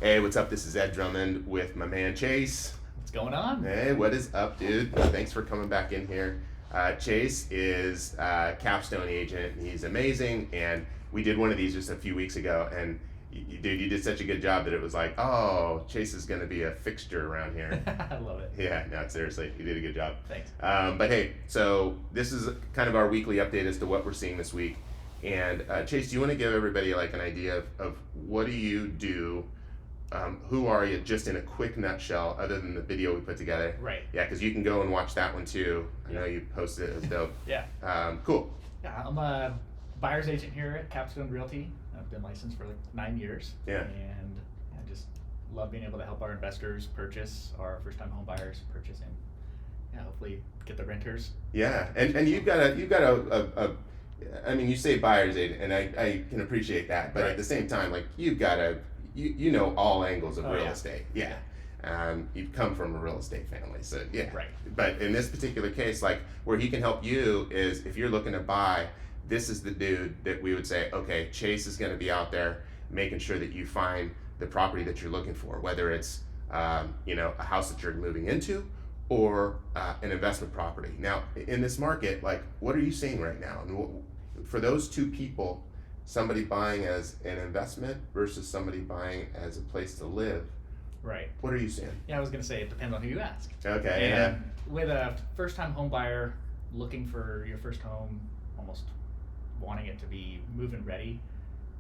Hey, what's up? This is Ed Drummond with my man Chase. What's going on? Hey, what is up, dude? Thanks for coming back in here. Chase is a Capstone agent. He's amazing, and we did one of these just a few weeks ago, and dude, you did such a good job that it was like, oh, Chase is going to be a fixture around here. I love it. Yeah, no, seriously, you did a good job. Thanks. But hey, so this is kind of our weekly update as to what we're seeing this week. And Chase, do you want to give everybody like an idea of what do you do? Who are you, just in a quick nutshell, other than the video we put together? Right. Yeah, because you can go and watch that one too. I know you posted it. It was dope. Yeah. Cool. Yeah, I'm a buyer's agent here at Capstone Realty. I've been licensed for like 9 years. Yeah. And I just love being able to help our investors purchase, our first-time home buyers purchase, and hopefully get the renters. Yeah, and you've got a I mean, you say buyer's agent, and I can appreciate that, but Right. at the same time, like you've got you know all angles of Oh, real yeah. estate. Yeah. You've come from a real estate family, so yeah. Right. But in this particular case, like where he can help you is if you're looking to buy, this is the dude that we would say, okay, Chase is going to be out there making sure that you find the property that you're looking for, whether it's a house that you're moving into or an investment property. Now, in this market, like what are you seeing right now? And for those two people, somebody buying as an investment versus somebody buying as a place to live, Right. what are you seeing? Yeah, I was going to say it depends on who you ask. Okay, And with a first-time home buyer looking for your first home, almost wanting it to be move-in ready,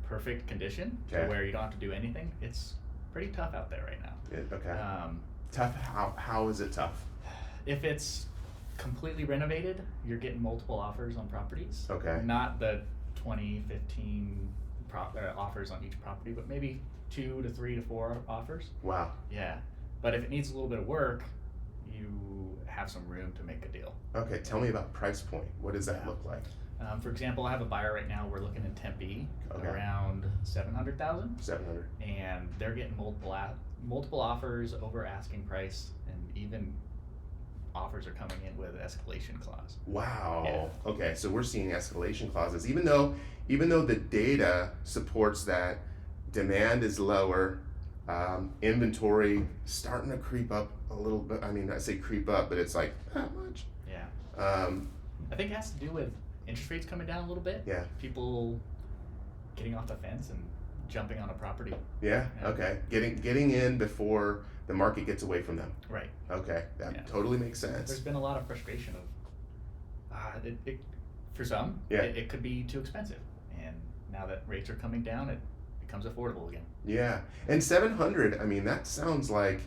perfect condition, Okay. to where you don't have to do anything, it's pretty tough out there right now. Okay. Tough. How is it tough? If it's completely renovated, you're getting multiple offers on properties. Okay. Not the 20, 15 offers on each property, but maybe 2 to 3 to 4 offers. Wow. Yeah. But if it needs a little bit of work, you have some room to make a deal. Okay, tell me about price point. What does that Yeah. look like? For example, I have a buyer right now, we're looking in Tempe, Okay. around 700,000, 700. and they're getting multiple offers over asking price, and even offers are coming in with escalation clause. Wow. Yeah. Okay, so we're seeing escalation clauses, even though the data supports that demand is lower, inventory starting to creep up a little bit. I mean, I say creep up, but it's like not much. Yeah. Um, I think it has to do with interest rates coming down a little bit. yeah. People getting off the fence and jumping on a property. Yeah. Yeah. Okay. Getting in before the market gets away from them. Right. Okay, that Yeah. totally makes sense. There's been a lot of frustration of it for some, Yeah. it could be too expensive, and now that rates are coming down, it becomes affordable again. Yeah, and 700. I mean, that sounds like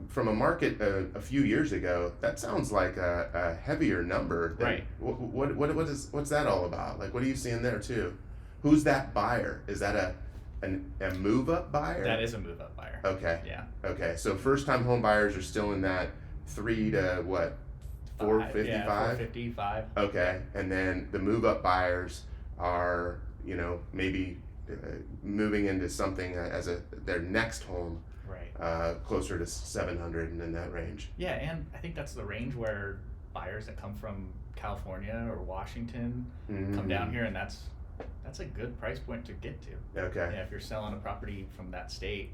from a market a few years ago. That sounds like a heavier number. Than, Right. What's that all about? Like, what are you seeing there too? Who's that buyer? Is that a move up buyer? That is a move up buyer. Okay. Yeah. Okay. So first time home buyers are still in that 3 to what? 455. Yeah, 455. Okay, and then the move up buyers are, maybe moving into something as their next home, Right. closer to 700 and in that range. Yeah, and I think that's the range where buyers that come from California or Washington come down here, and that's a good price point to get to. Okay, Yeah, if you're selling a property from that state,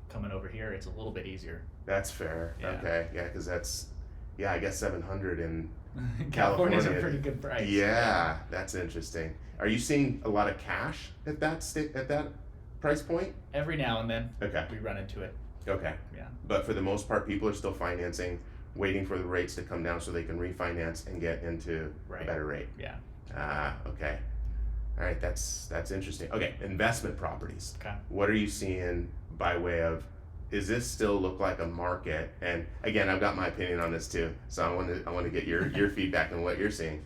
coming over here, it's a little bit easier. that's fair. Yeah. Okay, yeah, because I guess 700 in California's California. a pretty good price. Yeah, that's interesting. Are you seeing a lot of cash at that price point? Every now and then, Okay, we run into it. okay. Yeah. But for the most part, people are still financing, waiting for the rates to come down so they can refinance and get into a Right. better rate. Yeah. Okay. All right, that's interesting. Okay, investment properties. Okay. What are you seeing by way of? Does this still look like a market? And again, I've got my opinion on this too, so I want to get your feedback on what you're seeing.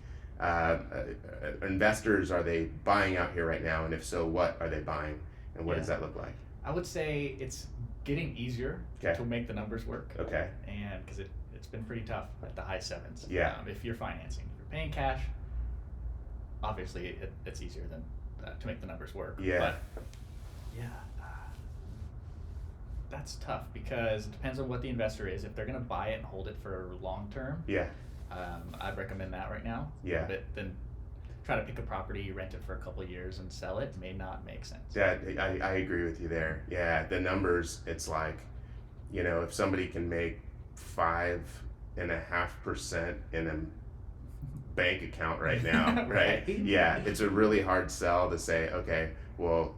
Investors, are they buying out here right now? And if so, what are they buying? And what does that look like? I would say it's getting easier Okay. to make the numbers work. Okay. And because it's been pretty tough at the high sevens. Yeah. If you're financing, if you're paying cash, obviously it's easier than to make the numbers work. Yeah. But yeah, that's tough because it depends on what the investor is. If they're going to buy it and hold it for long term, Yeah. I'd recommend that right now. Yeah. But then try to pick a property, rent it for a couple of years, and sell it may not make sense. Yeah, I agree with you there. Yeah, the numbers, it's like, if somebody can make 5.5% in a bank account right now, right? Yeah, it's a really hard sell to say, okay, well,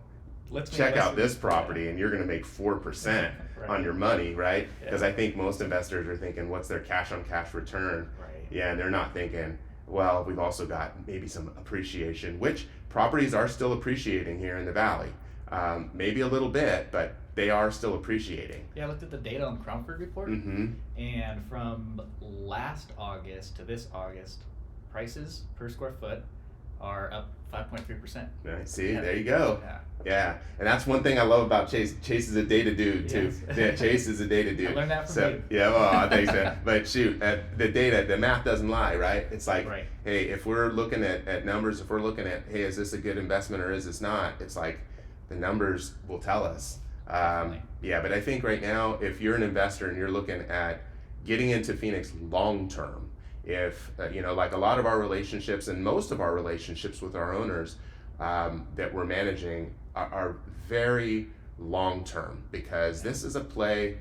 Let's check out this property and you're going to make 4% Right. on your money, right? Because Yeah. I think most investors are thinking, what's their cash on cash return? Right. Yeah, and they're not thinking, well, we've also got maybe some appreciation, which properties are still appreciating here in the valley. Maybe a little bit, but they are still appreciating. Yeah, I looked at the data on Cromford report, Mm-hmm. and from last August to this August, prices per square foot are up 5.3%. Nice. See, Yeah. there you go. Yeah. Yeah, and that's one thing I love about Chase. Chase is a data dude too. Yes. Yeah, Chase is a data dude. I learned that from so, you. Yeah, well, thanks, man. But shoot, the data, the math doesn't lie, right? It's like, Right. hey, if we're looking at numbers, if we're looking at, hey, is this a good investment or is this not? It's like the numbers will tell us. Definitely. Yeah, but I think right now, if you're an investor and you're looking at getting into Phoenix long term, if like a lot of our relationships and most of our relationships with our owners that we're managing are very long term, because this is a play.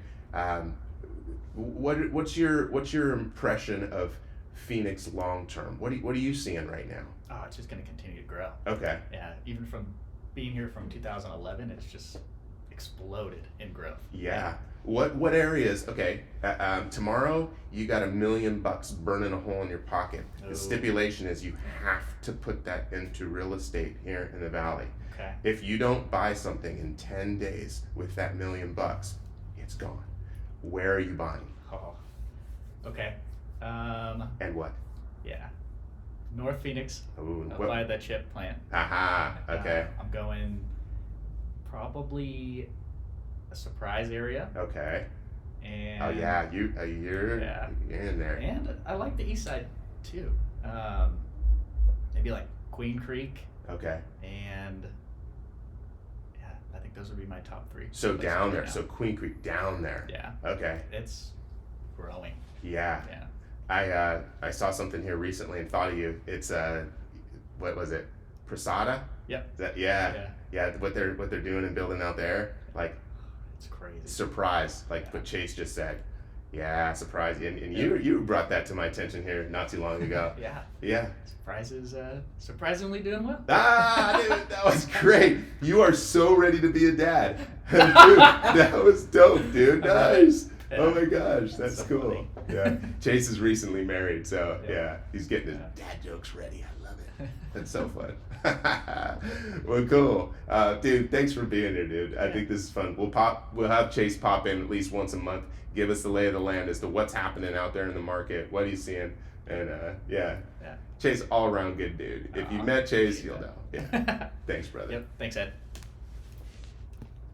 What's your impression of Phoenix long term? What are you seeing right now? Oh, it's just going to continue to grow. Okay. Yeah, even from being here from 2011, it's just exploded in growth. Yeah. What areas? Okay. Tomorrow you got $1 million burning a hole in your pocket. Oh. The stipulation is you have to put that into real estate here in the valley. Okay. If you don't buy something in 10 days with that $1 million, it's gone. Where are you buying? Oh. Okay. And what? Yeah. North Phoenix, Ooh, up what? by the chip plant. Aha. Okay. I'm going probably a Surprise area, Okay. and Oh yeah, you're Yeah. in there. and I like the east side too. Maybe like Queen Creek, Okay. and yeah, I think those would be my top three. So places down right there. now. So Queen Creek down there. Yeah, Okay. it's growing. Yeah. Yeah. I saw something here recently and thought of you. It's what was it? Prasada? Yep. Is that yeah. What they're doing and building out there, like It's crazy. surprise, like what Chase just said. Yeah, surprise. And you brought that to my attention here not too long ago. Yeah. Yeah. Surprise is surprisingly doing well. Ah, dude, that was great. You are so ready to be a dad. Dude, that was dope, dude. Nice. Oh my gosh, that's So cool. funny. Yeah. Chase is recently married, so Yeah. yeah, he's getting his Yeah. dad jokes ready. I love it. That's so fun. Well, cool. Dude, thanks for being here, dude. I Yeah. think this is fun. We'll have Chase pop in at least once a month, give us the lay of the land as to what's happening out there in the market, what he's seeing, and yeah. Yeah. Chase, all around good dude. If you Aw, met Chase, appreciate you'll know. that. Yeah. Thanks, brother. Yep. Thanks, Ed.